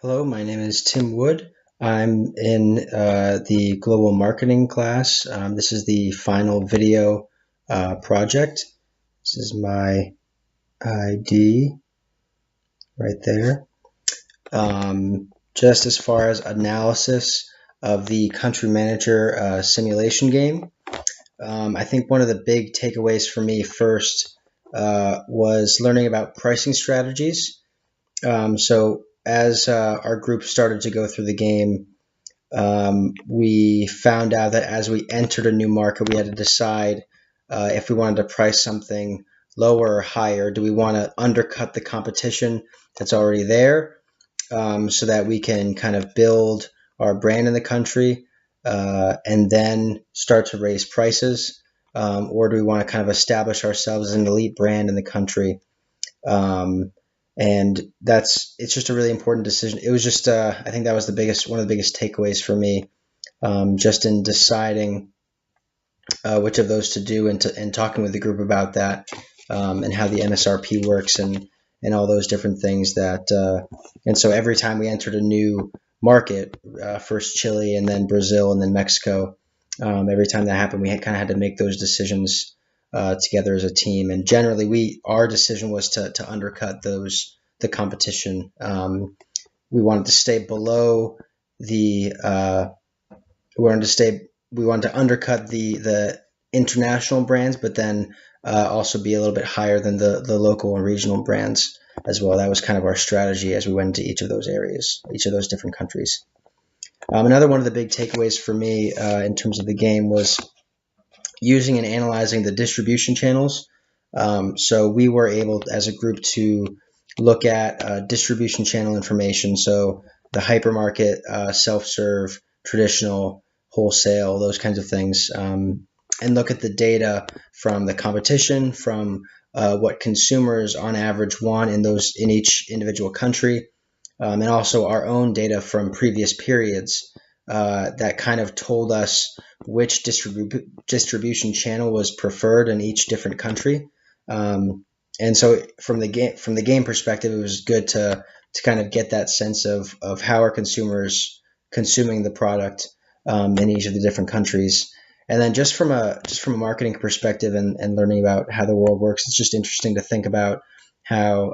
Hello, my name is Tim Wood. I'm in the global marketing class. This is the final video project. This is my ID right there. Just as far as analysis of the country manager simulation game, I think one of the big takeaways for me first was learning about pricing strategies. So as our group started to go through the game, we found out that as we entered a new market, we had to decide if we wanted to price something lower or higher. Do we want to undercut the competition that's already there, so that we can kind of build our brand in the country and then start to raise prices? Or do we want to kind of establish ourselves as an elite brand in the country? And it's just a really important decision. It was just I think that was one of the biggest takeaways for me, just in deciding which of those to do, and talking with the group about that, and how the MSRP works, and all those different things and so every time we entered a new market, first Chile and then Brazil and then Mexico, every time that happened, we kind of had to make those decisions together as a team. And generally, our decision was to undercut the competition. We wanted to stay below the. We wanted to undercut the international brands, but then also be a little bit higher than the local and regional brands as well. That was kind of our strategy as we went into each of those areas, each of those different countries. Another one of the big takeaways for me in terms of the game was using and analyzing the distribution channels. So we were able, as a group, to look at distribution channel information. So the hypermarket, self-serve, traditional, wholesale, those kinds of things, and look at the data from the competition, from what consumers on average want in each individual country, and also our own data from previous periods that kind of told us which distribution channel was preferred in each different country. And so from the game perspective, it was good to kind of get that sense of how are consumers consuming the product in each of the different countries. And then just from a marketing perspective, and learning about how the world works, it's just interesting to think about how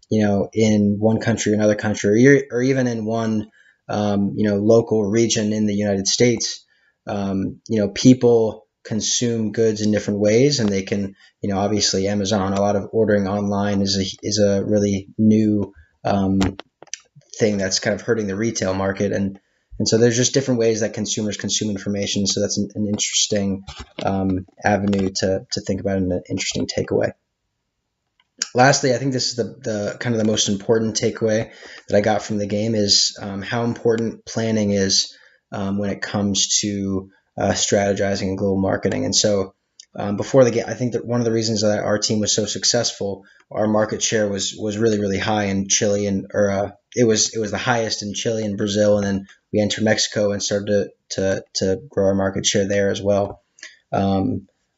in one country, another country, or even in one local region in the United States, people consume goods in different ways, and they can, obviously Amazon, a lot of ordering online is a really new thing that's kind of hurting the retail market, and so there's just different ways that consumers consume information. So that's an interesting avenue to think about, and an interesting takeaway. Lastly, I think this is the kind of the most important takeaway that I got from the game is how important planning is when it comes to strategizing and global marketing. And so before the game, I think that one of the reasons that our team was so successful, our market share was really, really high in Chile, it was the highest in Chile and Brazil, and then we entered Mexico and started to grow our market share there as well.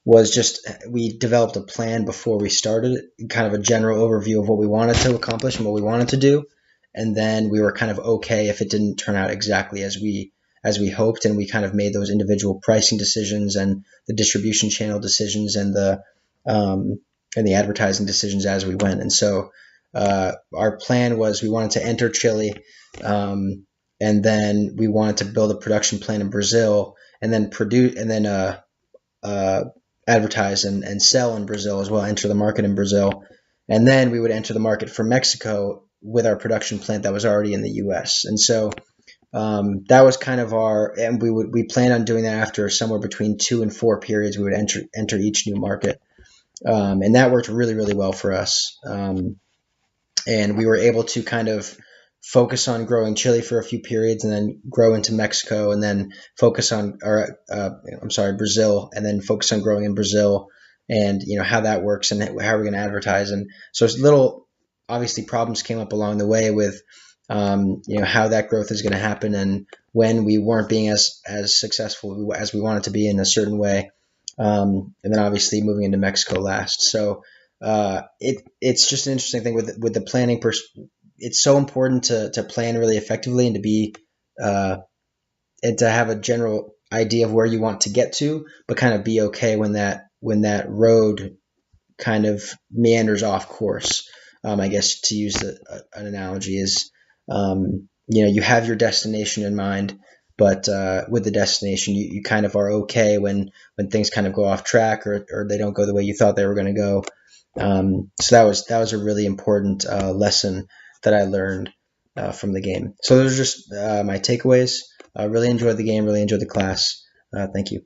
Was just we developed a plan before we started, kind of a general overview of what we wanted to accomplish and what we wanted to do, and then we were kind of okay if it didn't turn out exactly as we hoped, and we kind of made those individual pricing decisions and the distribution channel decisions and the advertising decisions as we went. And so our plan was we wanted to enter Chile, and then we wanted to build a production plan in Brazil, and then advertise and sell in Brazil as well, enter the market in Brazil. And then we would enter the market for Mexico with our production plant that was already in the US. And so that was kind of and we planned on doing that after somewhere between 2 and 4 periods. We would enter each new market. And that worked really, really well for us. And we were able to kind of focus on growing Chile for a few periods, and then grow into Mexico, and then focus on, Brazil, and then focus on growing in Brazil, and how that works and how we're going to advertise. And so obviously problems came up along the way with how that growth is going to happen, and when we weren't being as successful as we wanted to be in a certain way, and then obviously moving into Mexico last. So it's just an interesting thing with the planning it's so important to plan really effectively and to be and to have a general idea of where you want to get to, but kind of be okay when that road kind of meanders off course. I guess to use an analogy is, you have your destination in mind, but with the destination, you kind of are okay when things kind of go off track or they don't go the way you thought they were going to go. So that was a really important lesson that I learned from the game. So those are just my takeaways. Really enjoyed the game. Really enjoyed the class. Thank you.